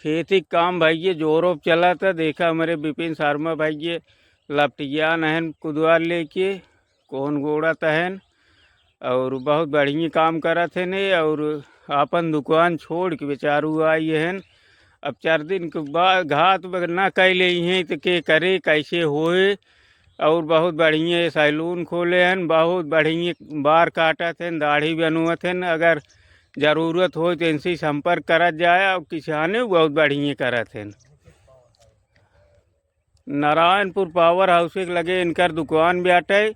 खेती काम भाई ये जोरों पे चला था। देखा हमारे विपिन शर्मा भाई ये लपटिया नहन कुदवार लेके कौन गोड़ा तहन और बहुत बढ़िया काम करा थे ने। और अपन दुकान छोड़ के बेचारू आई हन। अब 4 दिन के बाद घात ना कैले हैं तो के करे कैसे होए। और बहुत बढ़िया सैलून खोले हन, बहुत बढ़िया बार काटत हन, दाढ़ी बनवत हन। अगर ज़रूरत हो तो इनसे संपर्क करा जाए। और किसाने बहुत बढ़िया करत हैं। नारायणपुर पावर हाउस के लगे इनकर दुकान बाटे।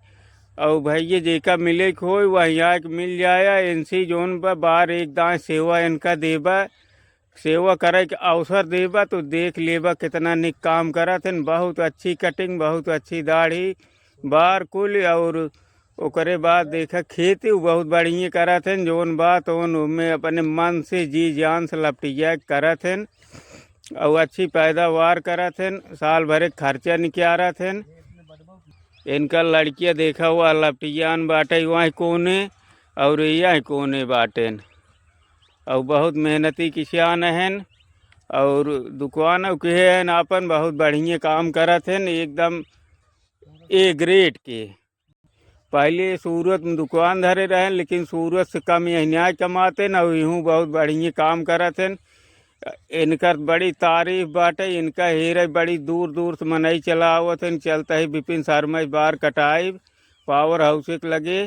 और भैया जेका मिले के हो वहीं आके मिल जाए। इनसे जोन बार एक दाएँ सेवा इनका देबा, सेवा करे के अवसर देबा तो देख लेबा कितना निक काम करत हैं। बहुत अच्छी कटिंग, बहुत अच्छी दाढ़ी बार कुल। और ओकरे बाद देखा खेती बहुत बढ़िया करत हैं। जोन बात उनमें अपने मन से जी जान से लपटिया करत हैं। और अच्छी पैदावार करत हैं, साल भरे खर्चा निकालत हैं। इनका लड़कियाँ देखा हुआ लपटियान बाटे वहाँ कोने और यहाँ कोने बाटेन। और बहुत मेहनती किसान हैं। और दुकान के हैं अपन बहुत बढ़िया काम करत हैं, एकदम ए ग्रेड के। पहले सूरत में दुकान धरे रहें लेकिन सूरत से कम यहाँ कमाते न। और यूँ बहुत बढ़िया काम करत हैं। इनकर बड़ी तारीफ बाटे। इनका हेरे बड़ी दूर दूर से मनई चला आवत हैं। चलता ही विपिन शर्मा बार कटाई पावर हाउस के लगे।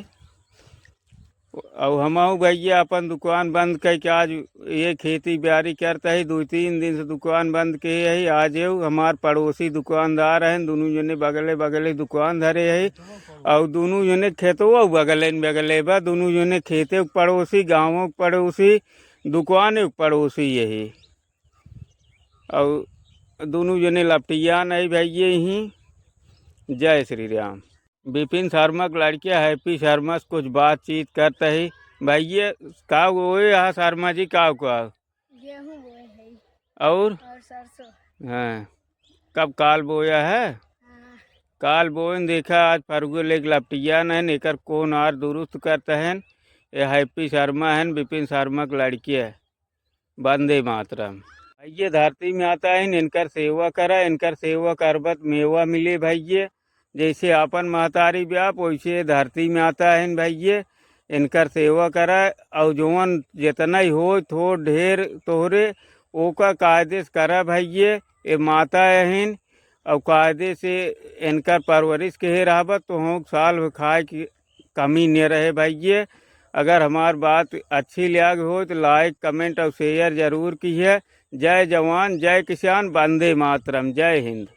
और हम भैया अपन दुकान बंद करके आज ये खेती बाड़ी करता है। 2-3 दिन से दुकान बंद के है। आज हमार पड़ोसी दुकानदार हैं, दोनों जने बगले बगले दुकान धरे है। और दोनों जने खेतों बगले बगले बा, दोनों जने खेते पड़ोसी, गाँवों पड़ोसी, दुकान पड़ोसी यही। और दोनों जने लपटिया नहीं भैया ही। जय श्री राम। विपिन शर्मा की लड़कियाँ हैप्पी शर्मा से कुछ बातचीत करते ही। भैया का बोए यहाँ शर्मा जी का गेहूं बोए है और सरसों। हाँ, कब काल बोया है? हाँ। काल बोन देखा आज फरगो लेक लपटिया न एकर कौन आर दुरुस्त करते हैं। ये हैप्पी शर्मा है, विपिन शर्मा की लड़की है। वंदे मातरम। भैया धरती में आता है, इनकर सेवा करा। इनकर सेवा करबत मेवा मिले भैया। जैसे अपन महतारी व्याप वैसे धरती में आता है भैया। इनकर सेवा करा। और जौन जितना ही हो थोड़ ढेर तोहरे ओका कायदे से करा भैया। ये माता है और कायदे से इनकर परवरिश के रहबत तो हो साल खाए की कमी नहीं रहे भैया। अगर हमारी बात अच्छी लग हो तो लाइक कमेंट और शेयर ज़रूर कीजिए। जय जवान जय किसान, वंदे मातरम, जय हिंद।